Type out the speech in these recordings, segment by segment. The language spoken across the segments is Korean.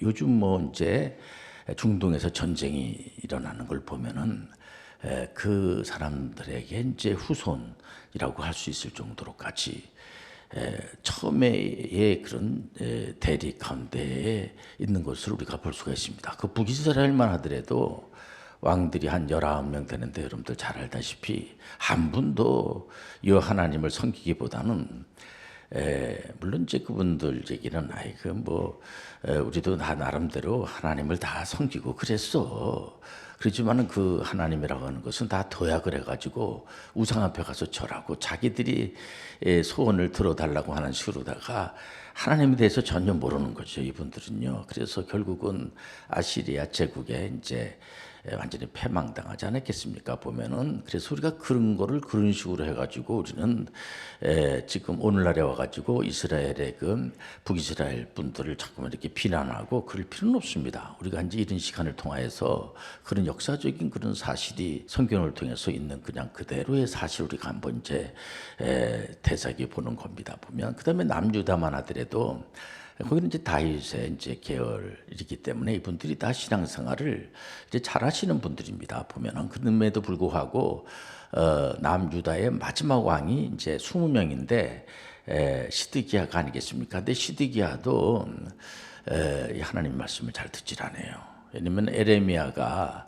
요즘 이제 중동에서 전쟁이 일어나는 걸 보면은 그 사람들에게 이제 후손이라고 할 수 있을 정도로까지 처음에의 그런 대립 가운데에 있는 것을 우리가 볼 수가 있습니다. 그 북이스라엘만 하더라도 왕들이 한 19명 되는데 여러분들 잘 알다시피 한 분도 이 하나님을 섬기기보다는 물론 이제 그분들 얘기는 우리도 다 나름대로 하나님을 다 섬기고 그랬어. 그렇지만은 그 하나님이라고 하는 것은 다 도약을 해가지고 우상 앞에 가서 절하고 자기들이 소원을 들어달라고 하는 식으로다가 하나님에 대해서 전혀 모르는 거죠, 이분들은요. 그래서 결국은 아시리아 제국에 이제 완전히 패망당하지 않았겠습니까? 보면은. 그래서 우리가 그런 거를 그런 식으로 해가지고 우리는 지금 오늘날에 와가지고 이스라엘의 그 북이스라엘 분들을 자꾸만 이렇게 비난하고 그럴 필요는 없습니다. 우리가 이제 이런 시간을 통하여서 그런 역사적인 그런 사실이 성경을 통해서 있는 그냥 그대로의 사실 우리가 한번 이제 되새겨 보는 겁니다. 보면 그 다음에 남유다만 하더라도 거기는 이제 다윗의 이제 계열이기 때문에 이분들이 다 신앙생활을 이제 잘하시는 분들입니다. 보면은 그럼에도 불구하고 남유다의 마지막 왕이 이제 20명인데 시드기야가 아니겠습니까? 근데 시드기야도 하나님 말씀을 잘 듣질 않아요. 왜냐면 에레미야가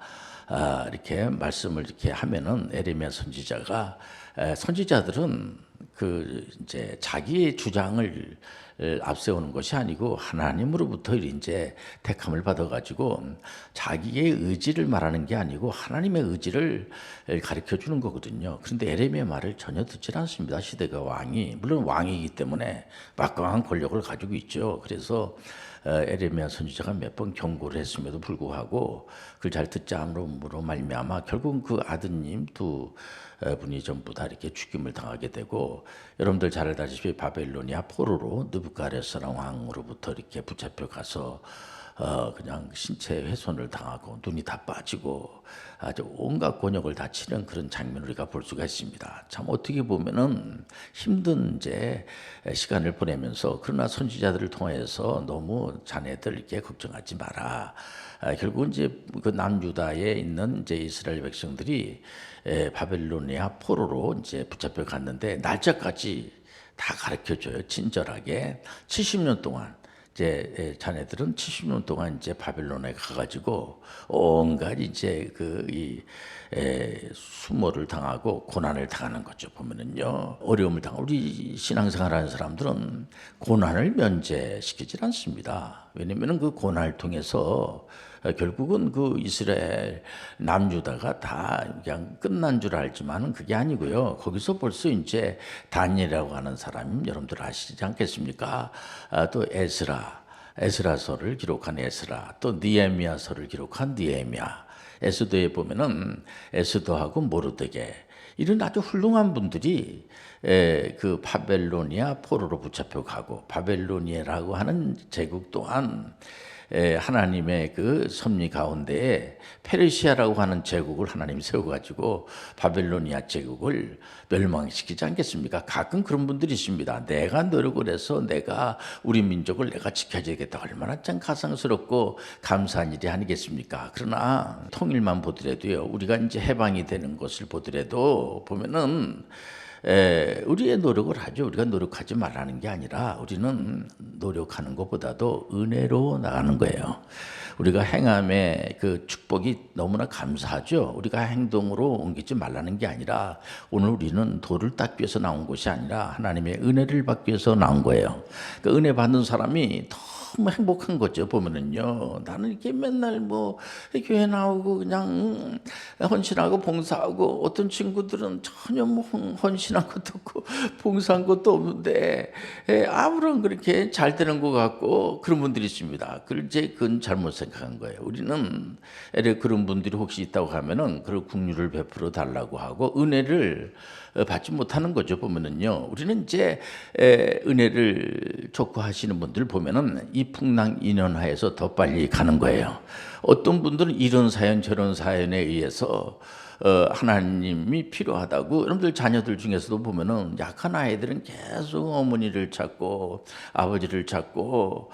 이렇게 말씀을 이렇게 하면은 에레미야 선지자가 선지자들은 그 이제 자기의 주장을 앞세우는 것이 아니고 하나님으로부터 이제 택함을 받아가지고 자기의 의지를 말하는 게 아니고 하나님의 의지를 가르쳐 주는 거거든요. 그런데 에레미야 말을 전혀 듣질 않습니다. 시대가 왕이 물론 왕이기 때문에 막강한 권력을 가지고 있죠. 그래서 에레미야 선지자가 몇 번 경고를 했음에도 불구하고 그걸 잘 듣지 않음으로 말미암아 결국은 그 아드님 두 분이 전부 다 이렇게 죽임을 당하게 되고 여러분들 잘 알다시피 바벨로니아 포로로 느부갓네살 왕으로부터 이렇게 붙잡혀 가서 그냥 신체 훼손을 당하고 눈이 다 빠지고 아주 온갖 곤욕을 다 치는 그런 장면을 우리가 볼 수가 있습니다. 참 어떻게 보면은 힘든 이제 시간을 보내면서 그러나 선지자들을 통해서 너무 자네들 이렇게 걱정하지 마라. 결국은 이제 그 남유다에 있는 이제 이스라엘 백성들이 바벨로니아 포로로 이제 붙잡혀 갔는데 날짜까지 다 가르쳐 줘요. 친절하게 70년 동안. 이제 자네들은 70년 동안 이제 바벨론에 가가지고 온갖 이제 이 수모를 당하고 고난을 당하는 거죠. 보면은요 어려움을 당하고 우리 신앙생활하는 사람들은 고난을 면제시키질 않습니다. 왜냐면은 그 고난을 통해서 결국은 그 이스라엘 남유다가 다 그냥 끝난 줄 알지만은 그게 아니고요. 거기서 벌써 이제 다니엘이라고 하는 사람이 여러분들 아시지 않겠습니까? 또 에스라서를 기록한 에스라, 또 느헤미야서를 기록한 느헤미야. 에스더에 보면은 에스더하고 모르드게 이런 아주 훌륭한 분들이 그 바벨로니아 포로로 붙잡혀 가고 바벨로니아라고 하는 제국 또한 하나님의 그 섭리 가운데에 페르시아라고 하는 제국을 하나님 세워가지고 바벨로니아 제국을 멸망시키지 않겠습니까? 가끔 그런 분들이 있습니다. 내가 노력을 해서 내가 우리 민족을 내가 지켜야겠다. 얼마나 참 가상스럽고 감사한 일이 아니겠습니까? 그러나 통일만 보더라도요, 우리가 이제 해방이 되는 것을 보더라도 보면은 우리의 노력을 하죠. 우리가 노력하지 말라는 게 아니라 우리는 노력하는 것보다도 은혜로 나가는 거예요. 우리가 행함의 그 축복이 너무나 감사하죠. 우리가 행동으로 옮기지 말라는 게 아니라 오늘 우리는 돌을 닦기 위해서 나온 것이 아니라 하나님의 은혜를 받기 위해서 나온 거예요. 그 은혜 받는 사람이 너무 행복한 거죠. 보면은요, 나는 이렇게 맨날 교회 나오고 그냥 헌신하고 봉사하고 어떤 친구들은 전혀 헌신한 것도 없고 봉사한 것도 없는데 아무런 그렇게 잘 되는 것 같고 그런 분들이 있습니다. 그건 잘못 생각한 거예요. 우리는 그런 분들이 혹시 있다고 하면은 그런 긍휼을 베풀어 달라고 하고 은혜를 받지 못하는 거죠. 보면은요, 우리는 이제 은혜를 촉구하시는 분들 보면은 이 풍랑 인연하에서 더 빨리 가는 거예요. 어떤 분들은 이런 사연 저런 사연에 의해서 하나님이 필요하다고. 여러분들 자녀들 중에서도 보면은 약한 아이들은 계속 어머니를 찾고 아버지를 찾고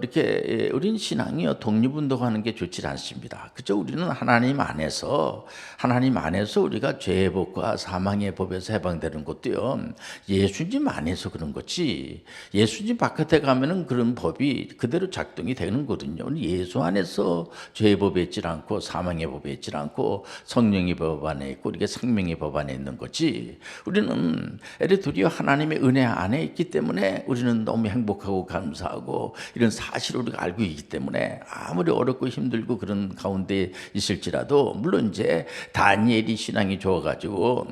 이렇게 우린 신앙이요 독립운동하는 게 좋지 않습니다. 그죠? 우리는 하나님 안에서 우리가 죄의 법과 사망의 법에서 해방되는 것도요 예수님 안에서 그런 거지. 예수님 바깥에 가면은 그런 법이 그대로 작동이 되는 거거든요. 예수 안에서 죄의 법에 있지 않고 사망의 법에 있지 않고 성령의 법 안에 있고 이게 생명의 법 안에 있는 거지. 우리는 에리도리어 하나님의 은혜 안에 있기 때문에 우리는 너무 행복하고 감사하고 이런 사실을 우리가 알고 있기 때문에 아무리 어렵고 힘들고 그런 가운데 있을지라도 물론 이제 다니엘이 신앙이 좋아가지고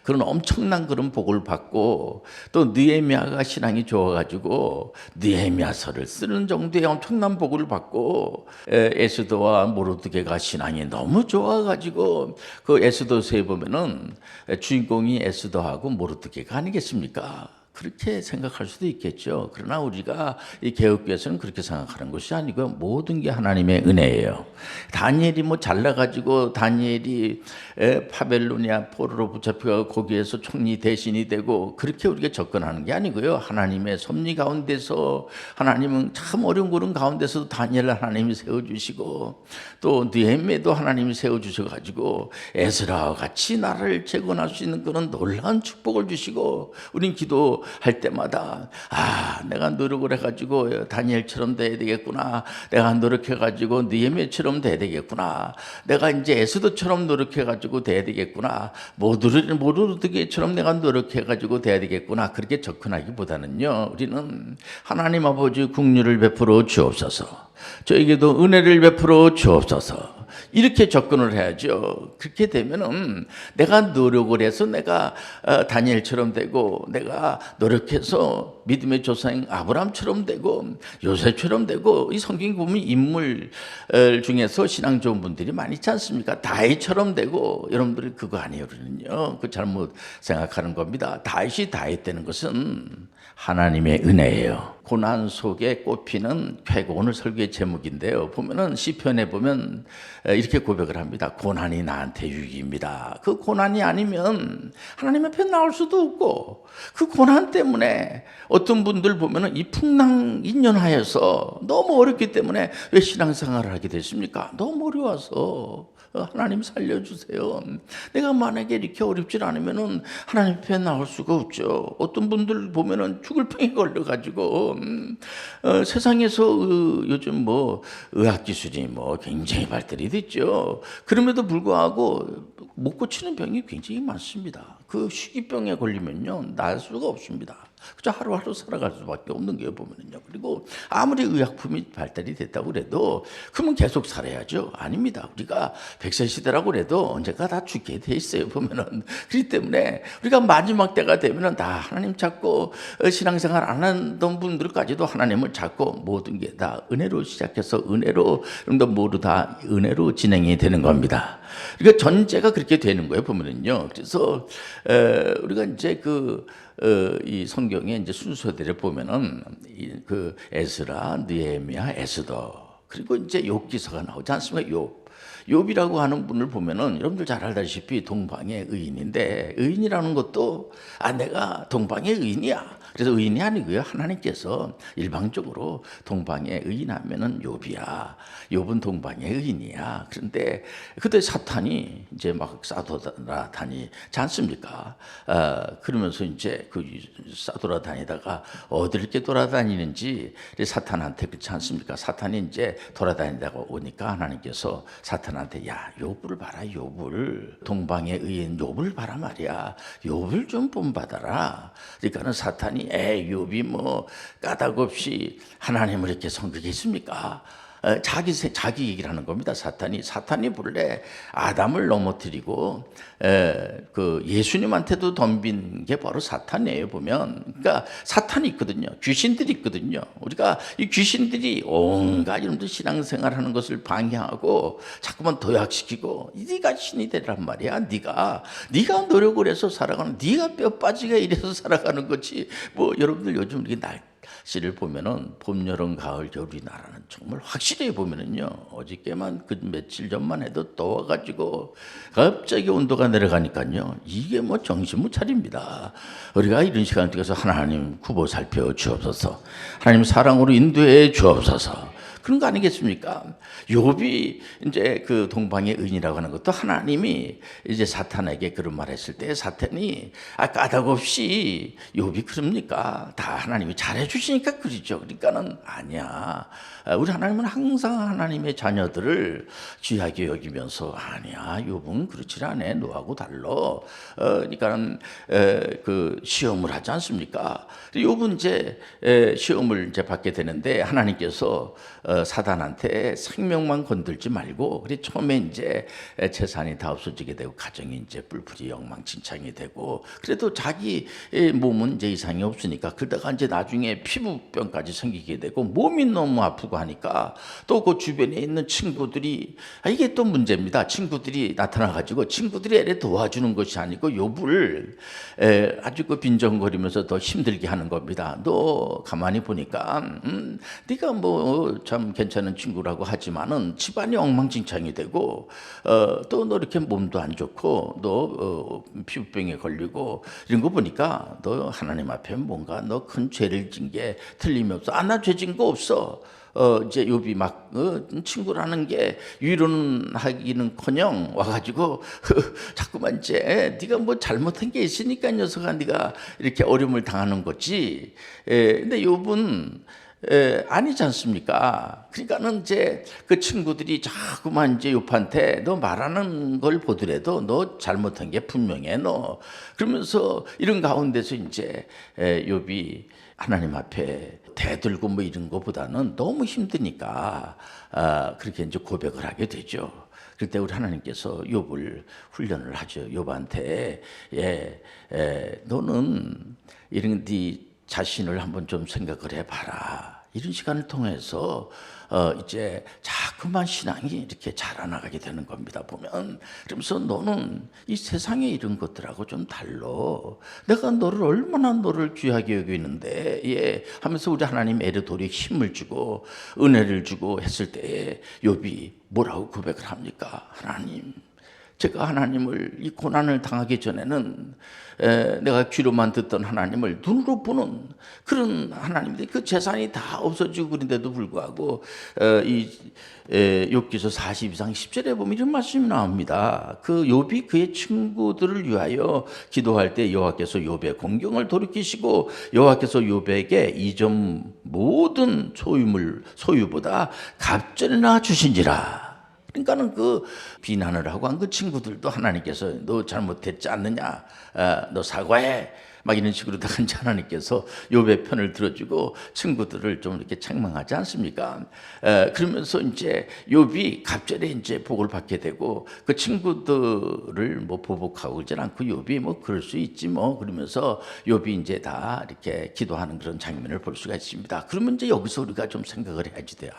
그런 엄청난 그런 복을 받고 또 느헤미야가 신앙이 좋아가지고 느헤미야서를 쓰는 정도의 엄청난 복을 받고 에스더와 모르드게가 신앙이 너무 좋아가지고 그 에스더서에 보면은 주인공이 에스더하고 모르드게가 아니겠습니까? 그렇게 생각할 수도 있겠죠. 그러나 우리가 이 개혁교회에서는 그렇게 생각하는 것이 아니고 모든 게 하나님의 은혜예요. 다니엘이 뭐 잘나가지고 다니엘이 바벨로니아 포로로 붙잡혀 거기에서 총리 대신이 되고 그렇게 우리가 접근하는 게 아니고요. 하나님의 섭리 가운데서 하나님은 참 어려운 그런 가운데서도 다니엘을 하나님이 세워주시고 또 느헤미야도 하나님이 세워주셔가지고 에스라와 같이 나라를 재건할 수 있는 그런 놀라운 축복을 주시고 우린 기도할 때마다 내가 노력을 해가지고 다니엘처럼 돼야 되겠구나. 내가 노력해가지고 느헤미야처럼 돼야 되겠구나. 내가 이제 에스더처럼 노력해가지고 돼야 되겠구나. 모르드게처럼 내가 노력해가지고 돼야 되겠구나. 그렇게 접근하기보다는요. 우리는 하나님 아버지 긍휼을 베풀어 주옵소서. 저에게도 은혜를 베풀어 주옵소서. 이렇게 접근을 해야죠. 그렇게 되면은 내가 노력을 해서 내가 다니엘처럼 되고 내가 노력해서 믿음의 조상 아브라함처럼 되고 요셉처럼 되고 이 성경에 보면 인물 중에서 신앙 좋은 분들이 많이 있지 않습니까? 다윗처럼 되고 여러분들이 그거 아니에요. 그 잘못 생각하는 겁니다. 다윗이 다윗 되는 것은 하나님의 은혜예요. 고난 속에 꽃피는 쾌고 오늘 설교의 제목인데요. 보면은 시편에 보면 이렇게 고백을 합니다. 고난이 나한테 유익입니다. 그 고난이 아니면 하나님 앞에 나올 수도 없고 그 고난 때문에 어떤 분들 보면은 이 풍랑인연하여서 너무 어렵기 때문에 왜 신앙생활을 하게 됐습니까? 너무 어려워서 하나님 살려주세요. 내가 만약에 이렇게 어렵지 않으면은 하나님 앞에 나올 수가 없죠. 어떤 분들 보면은 죽을 병에 걸려가지고 세상에서 요즘 뭐 의학 기술이 뭐 굉장히 발달이 됐죠. 그럼에도 불구하고 못 고치는 병이 굉장히 많습니다. 그 희귀병에 걸리면요 날 수가 없습니다. 그저 하루하루 살아갈 수밖에 없는 게 보면은요. 그리고 아무리 의약품이 발달이 됐다고 그래도 그러면 계속 살아야죠. 아닙니다. 우리가 100세 시대라고 그래도 언젠가 다 죽게 돼 있어요. 보면은 그렇기 때문에 우리가 마지막 때가 되면은 다 하나님 찾고 신앙생활 안 하던 분들까지도 하나님을 찾고 모든 게 다 은혜로 시작해서 은혜로 여러분들 모두 다 은혜로 진행이 되는 겁니다. 그러니까 전제가 그렇게 되는 거예요. 보면은요. 그래서 우리가 이제 이 성경의 이제 순서대로 보면은 그 에스라, 느헤미야, 에스더 그리고 이제 욥 기서가 나오지 않습니까? 욥이라고 하는 분을 보면은 여러분들 잘 알다시피 동방의 의인인데 의인이라는 것도 내가 동방의 의인이야. 그래서 의인이 아니고요. 하나님께서 일방적으로 동방의 의인하면은 욥이야. 욥은 동방의 의인이야. 그런데 그때 사탄이 이제 막 싸돌아다니지 않습니까? 그러면서 이제 그 싸돌아다니다가 어디를 이렇게 돌아다니는지 사탄한테 그렇지 않습니까? 사탄이 이제 돌아다니다가 오니까 하나님께서 사탄한테 야 욥을 봐라. 욥을 동방의 의인 욥을 봐라 말이야. 욥을 좀 본받아라. 그러니까는 사탄이 욥이 뭐 까닭 없이 하나님을 이렇게 섬기겠습니까? 자기 얘기를 하는 겁니다. 사탄이 본래 아담을 넘어뜨리고 그 예수님한테도 덤빈 게 바로 사탄이에요. 보면 그러니까 사탄이 있거든요. 귀신들이 있거든요. 우리가 이 귀신들이 온갖 이름들 신앙생활하는 것을 방해하고 자꾸만 도약시키고 네가 신이 되란 말이야. 네가 노력을 해서 살아가는 네가 뼈 빠지게 이래서 살아가는 거지. 뭐 여러분들 요즘 이렇게 씨를 보면은 봄, 여름, 가을, 겨울 우리나라는 정말 확실히 보면은요, 어저께만 그 며칠 전만 해도 더워가지고 갑자기 온도가 내려가니까요, 이게 뭐 정신 못 차립니다. 우리가 이런 시간을 통해서 하나님 구보 살펴 주옵소서, 하나님 사랑으로 인도해 주옵소서. 그런 거 아니겠습니까? 욥이 이제 그 동방의 의인이라고 하는 것도 하나님이 이제 사탄에게 그런 말했을 때 사탄이 까닭없이 욥이 그럽니까? 다 하나님이 잘해 주시니까 그러죠. 그러니까는 아니야. 우리 하나님은 항상 하나님의 자녀들을 귀하게 여기면서 아니야, 욥은 그렇지 않아. 너하고 달라. 그러니까는 그 시험을 하지 않습니까? 욥은 이제 시험을 이제 받게 되는데 하나님께서 사단한테 생명만 건들지 말고, 그래 처음에 이제 재산이 다 없어지게 되고 가정이 이제 뿔뿔이 엉망진창이 되고, 그래도 자기 몸은 이제 이상이 없으니까 그러다가 이제 나중에 피부병까지 생기게 되고 몸이 너무 아프고 하니까 또 그 주변에 있는 친구들이 이게 또 문제입니다. 친구들이 나타나 가지고 친구들이 애를 도와주는 것이 아니고 욥을 아주 그 빈정거리면서 더 힘들게 하는 겁니다. 너 가만히 보니까 네가 뭐 참 괜찮은 친구라고 하지만은 집안이 엉망진창이 되고 또 너 이렇게 몸도 안 좋고 너 피부병에 걸리고 이런 거 보니까 너 하나님 앞에 뭔가 너 큰 죄를 진 게 틀림없어. 나 죄 진 거 없어. 이제 욥이 막 친구라는 게 위로는 하기는커녕 와가지고 자꾸만 이제 네가 뭐 잘못한 게 있으니까 녀석아 네가 이렇게 어려움을 당하는 거지. 근데 욥은 아니지 않습니까? 그러니까는 이제 그 친구들이 자꾸만 이제 욥한테 너 말하는 걸 보더라도 너 잘못한 게 분명해 너. 그러면서 이런 가운데서 이제 욥이 하나님 앞에 대들고 뭐 이런 것보다는 너무 힘드니까 그렇게 이제 고백을 하게 되죠. 그때 우리 하나님께서 욥을 훈련을 하죠. 욥한테 너는 이런 네 자신을 한번 좀 생각을 해봐라. 이런 시간을 통해서 이제 자꾸만 신앙이 이렇게 자라나가게 되는 겁니다. 보면 그러면서 너는 이 세상에 이런 것들하고 좀 달라. 내가 너를 얼마나 너를 귀하게 여기는데 하면서 우리 하나님 에르도리 힘을 주고 은혜를 주고 했을 때에 욥이 뭐라고 고백을 합니까? 하나님, 제가 하나님을 이 고난을 당하기 전에는 내가 귀로만 듣던 하나님을 눈으로 보는 그런 하나님인데 그 재산이 다 없어지고 그런데도 불구하고 이 욥기서 42장 10절에 보면 이런 말씀이 나옵니다. 그 욥이 그의 친구들을 위하여 기도할 때 여호와께서 욥의 공경을 돌이키시고 여호와께서 욥에게 이전 모든 소유보다 갑절이나 주신지라. 그러니까는 그 비난을 하고 한 그 친구들도 하나님께서 너 잘못했지 않느냐, 너 사과해, 막 이런 식으로 다 하나님께서 욥의 편을 들어주고 친구들을 좀 이렇게 책망하지 않습니까? 그러면서 이제 욥이 갑절에 이제 복을 받게 되고 그 친구들을 뭐 보복하고 그러지 않고 욥이 뭐 그럴 수 있지 뭐 그러면서 욥이 이제 다 이렇게 기도하는 그런 장면을 볼 수가 있습니다. 그러면 이제 여기서 우리가 좀 생각을 해야지 돼.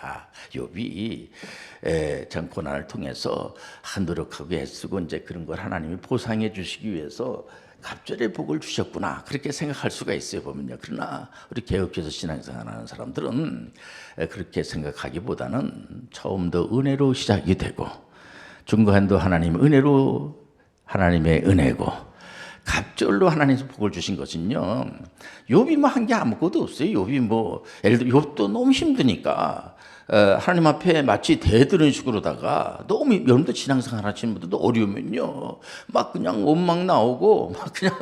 욥이 참 고난을 통해서 노력하고 애쓰고 이제 그런 걸 하나님이 보상해 주시기 위해서 갑절의 복을 주셨구나 그렇게 생각할 수가 있어요 보면요. 그러나 우리 개혁해서 신앙생활하는 사람들은 그렇게 생각하기보다는 처음도 은혜로 시작이 되고 중간도 하나님의 은혜고 갑절로 하나님께서 복을 주신 것은요. 욥이 뭐 한 게 아무것도 없어요. 욥이 뭐 예를 들어 욥도 너무 힘드니까 하나님 앞에 마치 대들은 식으로다가 너무 여러분들 신앙생활 하시는 분들도 어려우면요 막 그냥 원망 나오고 막 그냥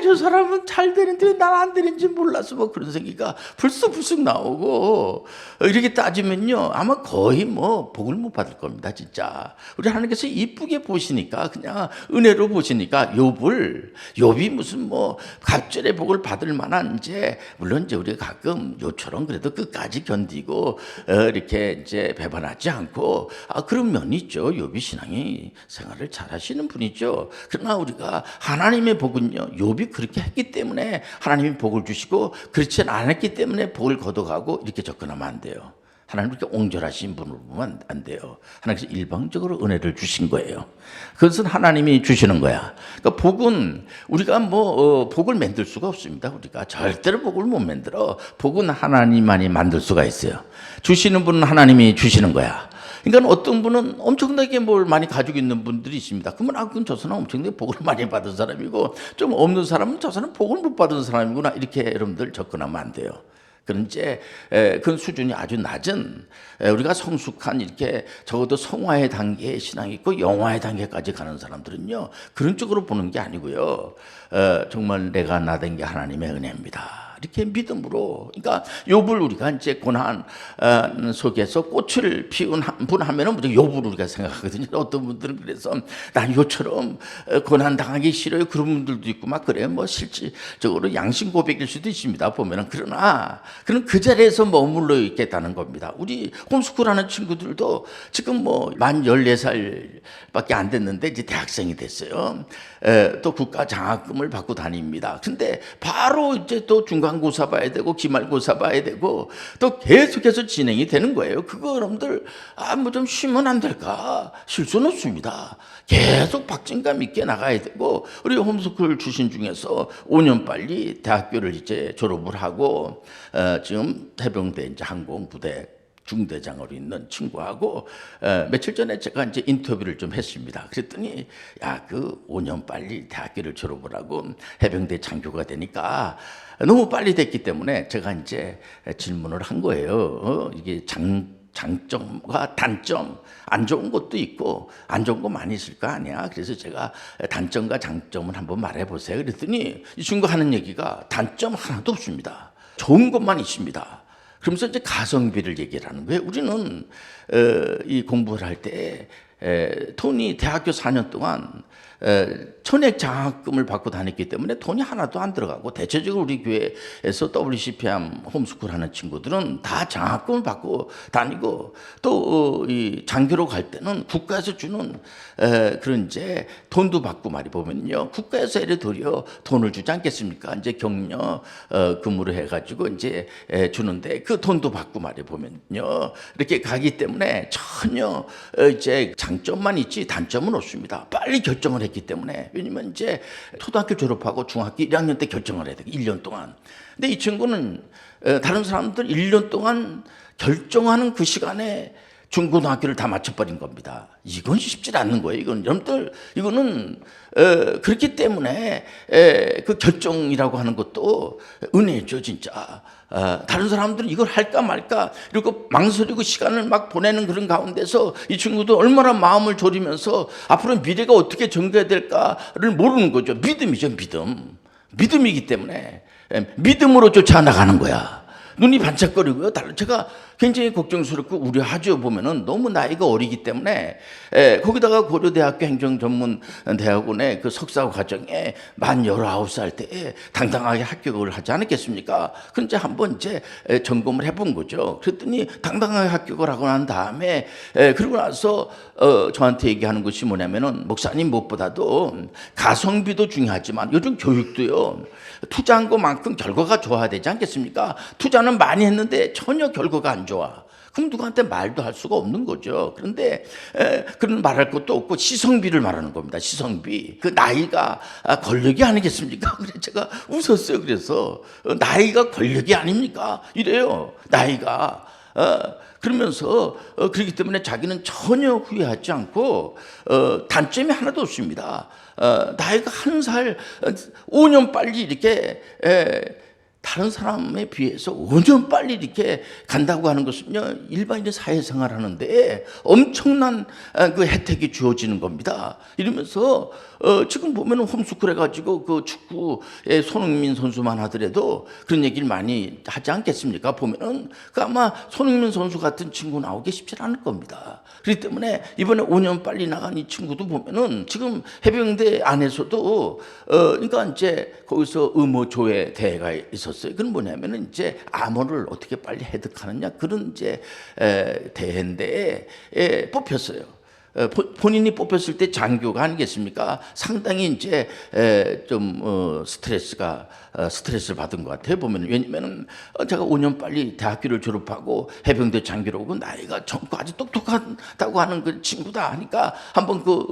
저 사람은 잘 되는데 왜 난 안 되는지 몰라서 뭐 그런 생기가 불쑥불쑥 나오고 이렇게 따지면요 아마 거의 뭐 복을 못 받을 겁니다. 진짜 우리 하나님께서 이쁘게 보시니까 그냥 은혜로 보시니까 욥이 무슨 뭐 갑절의 복을 받을 만한 이제 물론 이제 우리가 가끔 요처럼 그래도 끝까지 견디고 이렇게 이제 배반하지 않고 그런 면이 있죠. 욥이 신앙이 생활을 잘하시는 분이죠. 그러나 우리가 하나님의 복은요, 욥이 그렇게 했기 때문에 하나님이 복을 주시고 그렇지 않았기 때문에 복을 거둬가고 이렇게 접근하면 안 돼요. 하나님 그렇게 옹졸하신 분으로 보면 안 돼요. 하나님께서 일방적으로 은혜를 주신 거예요. 그것은 하나님이 주시는 거야. 그러니까 복은 우리가 복을 만들 수가 없습니다. 우리가 절대로 복을 못 만들어. 복은 하나님만이 만들 수가 있어요. 주시는 분은 하나님이 주시는 거야. 그러니까 어떤 분은 엄청나게 뭘 많이 가지고 있는 분들이 있습니다. 그러면 그건 저 사람은 엄청나게 복을 많이 받은 사람이고, 좀 없는 사람은 저 사람은 복을 못 받은 사람이구나, 이렇게 여러분들 접근하면 안 돼요. 그런 이제 그 수준이 아주 낮은, 우리가 성숙한, 이렇게 적어도 성화의 단계의 신앙이 있고 영화의 단계까지 가는 사람들은요, 그런 쪽으로 보는 게 아니고요, 정말 내가 나된 게 하나님의 은혜입니다, 이렇게 믿음으로. 그러니까 욥을 우리가 이제 고난 속에서 꽃을 피운 분 하면은 무조건 욥을 우리가 생각하거든요. 어떤 분들은 그래서 난 욥처럼 고난 당하기 싫어요, 그런 분들도 있고 막 그래요. 실질적으로 양심 고백일 수도 있습니다, 보면은. 그러나 그는 그 자리에서 머물러 있겠다는 겁니다. 우리 홈스쿨하는 친구들도 지금 만 14살밖에 안 됐는데 이제 대학생이 됐어요. 또 국가 장학금을 받고 다닙니다. 근데 바로 이제 또 중간고사 봐야 되고 기말고사 봐야 되고 또 계속해서 진행이 되는 거예요. 그거 여러분들 좀 쉬면 안 될까? 쉴 수는 없습니다. 계속 박진감 있게 나가야 되고, 우리 홈스쿨 출신 중에서 5년 빨리 대학교를 이제 졸업을 하고 지금 해병대 이제 항공부대 중대장으로 있는 친구하고 며칠 전에 제가 이제 인터뷰를 좀 했습니다. 그랬더니 그 5년 빨리 대학교를 졸업을 하고 해병대 장교가 되니까 너무 빨리 됐기 때문에 제가 이제 질문을 한 거예요. 이게 장점과 단점, 안 좋은 것도 있고 안 좋은 거 많이 있을 거 아니야. 그래서 제가 단점과 장점을 한번 말해 보세요. 그랬더니 이 친구가 하는 얘기가 단점 하나도 없습니다. 좋은 것만 있습니다. 그러면서 이제 가성비를 얘기를 하는 거예요. 우리는 이 공부를 할 때 돈이 대학교 4년 동안 천액 장학금을 받고 다녔기 때문에 돈이 하나도 안 들어가고, 대체적으로 우리 교회에서 WCPM 홈스쿨 하는 친구들은 다 장학금을 받고 다니고, 또 이 장교로 갈 때는 국가에서 주는 그런 이제 돈도 받고, 말이 보면요, 국가에서 예를 들어 돈을 주지 않겠습니까? 이제 격려 금으로 해가지고 이제 주는데 그 돈도 받고, 말이 보면요, 이렇게 가기 때문에 전혀 이제 장점만 있지 단점은 없습니다. 빨리 결정을 했기 때문에. 왜냐면 이제 초등학교 졸업하고 중학교 1학년 때 결정을 해야 돼, 1년 동안. 근데 이 친구는 다른 사람들 1년 동안 결정하는 그 시간에 중고등학교를 다 마쳐버린 겁니다. 이건 쉽지 않는 거예요. 이거는 그렇기 때문에 그 결정이라고 하는 것도 은혜죠, 진짜. 다른 사람들은 이걸 할까 말까 이러고 망설이고 시간을 막 보내는 그런 가운데서 이 친구도 얼마나 마음을 졸이면서 앞으로 미래가 어떻게 전개해야 될까를 모르는 거죠. 믿음이죠, 믿음. 믿음이기 때문에 믿음으로 쫓아나가는 거야. 눈이 반짝거리고요. 제가 굉장히 걱정스럽고 우려하죠. 보면은 너무 나이가 어리기 때문에 거기다가 고려대학교 행정전문대학원의 그 석사 과정에 만 19살 때에 당당하게 합격을 하지 않았겠습니까? 그럼 이제 한번 이제 점검을 해본 거죠. 그랬더니 당당하게 합격을 하고 난 다음에 그러고 나서 저한테 얘기하는 것이 뭐냐면은, 목사님, 무엇보다도 가성비도 중요하지만 요즘 교육도요, 투자한 것만큼 결과가 좋아야 되지 않겠습니까? 투자는 많이 했는데 전혀 결과가 안 좋아. 그럼 누구한테 말도 할 수가 없는 거죠. 그런데 그런 말할 것도 없고 시성비를 말하는 겁니다. 시성비. 그 나이가 권력이 아니겠습니까? 그래서 제가 웃었어요. 그래서 나이가 권력이 아닙니까? 이래요. 나이가. 그러면서 그렇기 때문에 자기는 전혀 후회하지 않고 단점이 하나도 없습니다. 나이가 1살, 5년 빨리 이렇게 다른 사람에 비해서 5년 빨리 이렇게 간다고 하는 것은요, 일반인의 사회생활 하는데 엄청난 그 혜택이 주어지는 겁니다. 이러면서 지금 보면 홈스쿨 해가지고 그 축구의 손흥민 선수만 하더라도 그런 얘기를 많이 하지 않겠습니까? 보면은 그 아마 손흥민 선수 같은 친구 나오기 쉽지 않을 겁니다. 그렇기 때문에 이번에 5년 빨리 나간 이 친구도 보면은 지금 해병대 안에서도 그러니까 이제 거기서 의무조회 대회가 있었어요. 그건 뭐냐면은 이제 암호를 어떻게 빨리 해득하느냐, 그런 이제 대회인데 뽑혔어요. 본인이 뽑혔을 때 장교가 아니겠습니까? 상당히 이제 좀 스트레스를 받은 것 같아요. 보면 왜냐면은 제가 5년 빨리 대학교를 졸업하고 해병대 장교로 오고 나이가 젊고 아주 똑똑하다고 하는 그 친구다 하니까 한번 그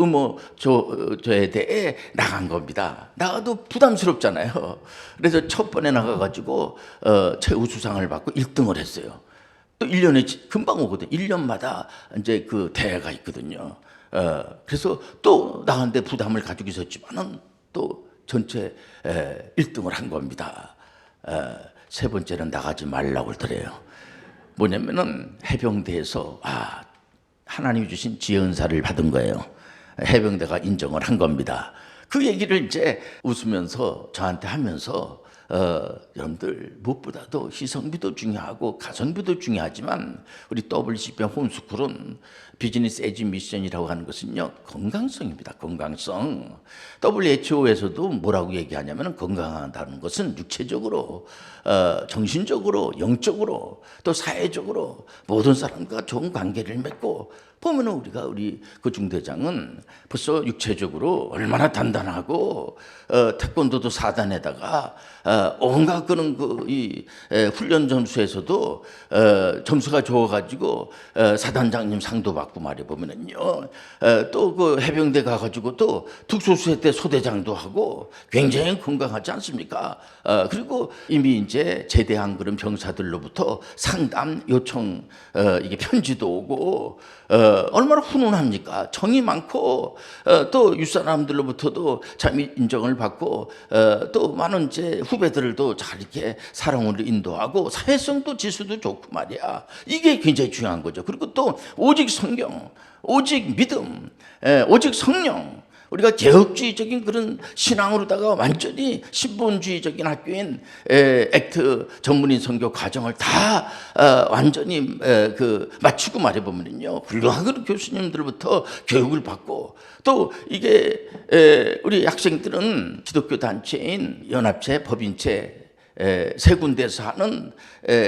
저에 대해 나간 겁니다. 나가도 부담스럽잖아요. 그래서 첫 번에 나가가지고 최우 수상을 받고 1등을 했어요. 또 1년에 금방 오거든. 1년마다 이제 그 대회가 있거든요. 그래서 또 나한테 부담을 가지고 있었지만은 또 전체 1등을 한 겁니다. 세 번째는 나가지 말라고 그러더래요. 뭐냐면은 해병대에서 하나님이 주신 지혜은사를 받은 거예요. 해병대가 인정을 한 겁니다. 그 얘기를 이제 웃으면서 저한테 하면서 여러분들 무엇보다도 희성비도 중요하고 가성비도 중요하지만 우리 WCP 홈스쿨은 비즈니스 에지 미션이라고 하는 것은요 건강성입니다. 건강성. WHO에서도 뭐라고 얘기하냐면 건강하다는 것은 육체적으로 정신적으로 영적으로 또 사회적으로 모든 사람과 좋은 관계를 맺고 보면은 우리 그 중대장은 벌써 육체적으로 얼마나 단단하고 태권도도 4단에다가 온갖 그런 이 훈련 점수에서도 점수가 좋아가지고 사단장님 상도 받고 말해 보면은요 또 그 해병대 가가지고 또 특수수해 때 소대장도 하고 굉장히 건강하지 않습니까? 그리고 이미 이제 제대한 그런 병사들로부터 상담 요청 이게 편지도 오고 얼마나 훈훈합니까? 정이 많고 또 윗사람들로부터도 참 인정을 받고 또 많은 이제 후배들도 잘 이렇게 사랑으로 인도하고 사회성도 지수도 좋고 말이야. 이게 굉장히 중요한 거죠. 그리고 또 오직 성경, 오직 믿음, 오직 성령. 우리가 개혁주의적인 그런 신앙으로다가 완전히 신본주의적인 학교인 액트 전문인 선교 과정을 다 완전히 맞추고 말해보면요 훌륭한 교수님들부터 교육을 받고 또 이게 우리 학생들은 기독교 단체인 연합체, 법인체 세 군데서 하는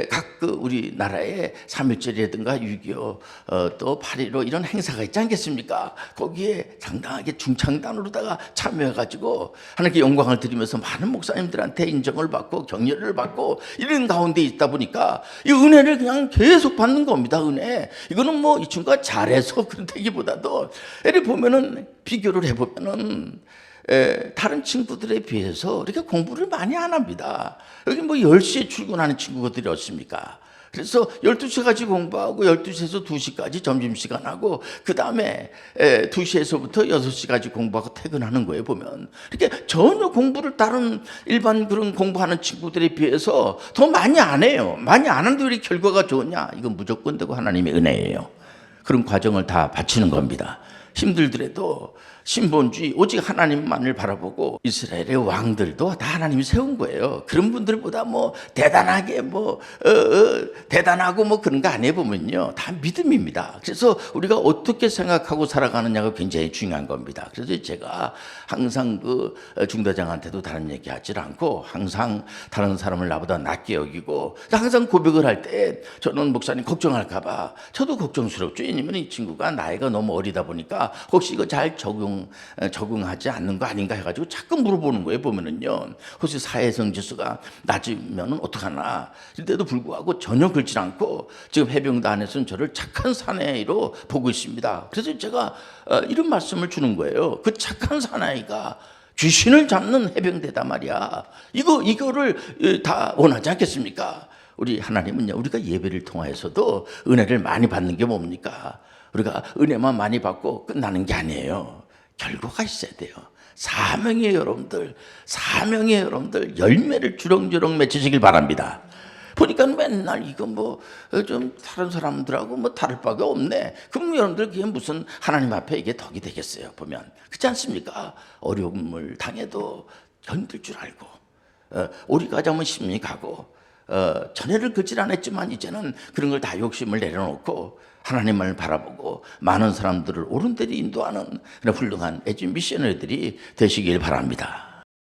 각 그 우리나라의 3.1절이라든가 6.25 또 8.15 이런 행사가 있지 않겠습니까? 거기에 상당하게 중창단으로다가 참여해가지고 하나님께 영광을 드리면서 많은 목사님들한테 인정을 받고 격려를 받고 이런 가운데 있다 보니까 이 은혜를 그냥 계속 받는 겁니다. 은혜. 이거는 뭐 이 친구가 잘해서 그런다기보다도 예를 보면은 비교를 해보면은 다른 친구들에 비해서 이렇게 공부를 많이 안 합니다. 여기 뭐 10시에 출근하는 친구들이 없습니까? 그래서 12시까지 공부하고 12시에서 2시까지 점심시간하고 그 다음에 2시에서부터 6시까지 공부하고 퇴근하는 거예요. 보면 이렇게 전혀 공부를 다른 일반 그런 공부하는 친구들에 비해서 더 많이 안 해요. 많이 안 하는데 왜 결과가 좋으냐? 이건 무조건 되고 하나님의 은혜예요. 그런 과정을 다 바치는 겁니다. 힘들더라도 신본주의 오직 하나님만을 바라보고 이스라엘의 왕들도 다 하나님이 세운 거예요. 그런 분들보다 뭐 대단하게 대단하고 뭐 그런 거 안 해보면요 다 믿음입니다. 그래서 우리가 어떻게 생각하고 살아가느냐가 굉장히 중요한 겁니다. 그래서 제가 항상 그 중대장한테도 다른 얘기 하지 않고 항상 다른 사람을 나보다 낫게 여기고 항상 고백을 할 때 저는 목사님 걱정할까 봐 저도 걱정스럽죠. 왜냐면 이 친구가 나이가 너무 어리다 보니까 혹시 이거 잘 적응하지 않는 거 아닌가 해가지고 자꾸 물어보는 거예요. 보면은요 혹시 사회성 지수가 낮으면 어떡하나. 그런데도 불구하고 전혀 그렇지 않고 지금 해병대 안에서는 저를 착한 사나이로 보고 있습니다. 그래서 제가 이런 말씀을 주는 거예요. 그 착한 사나이가 귀신을 잡는 해병대다 말이야. 이거를 다 원하지 않겠습니까? 우리 하나님은요 우리가 예배를 통해서도 은혜를 많이 받는 게 뭡니까? 우리가 은혜만 많이 받고 끝나는 게 아니에요. 결과가 있어야 돼요. 사명의 여러분들 열매를 주렁주렁 맺으시길 바랍니다. 보니까 맨날 이거 뭐 좀 다른 사람들하고 뭐 다를 바가 없네. 그럼 여러분들 그게 무슨 하나님 앞에 이게 덕이 되겠어요. 보면 그렇지 않습니까? 어려움을 당해도 견딜 줄 알고 오리 가자면 심리 가고 전에를 걷질 않았지만 이제는 그런 걸 다 욕심을 내려놓고 하나님을 바라보고 많은 사람들을 옳은 데로 인도하는 그런 훌륭한 에듀 미셔너리들이 되시길 바랍니다.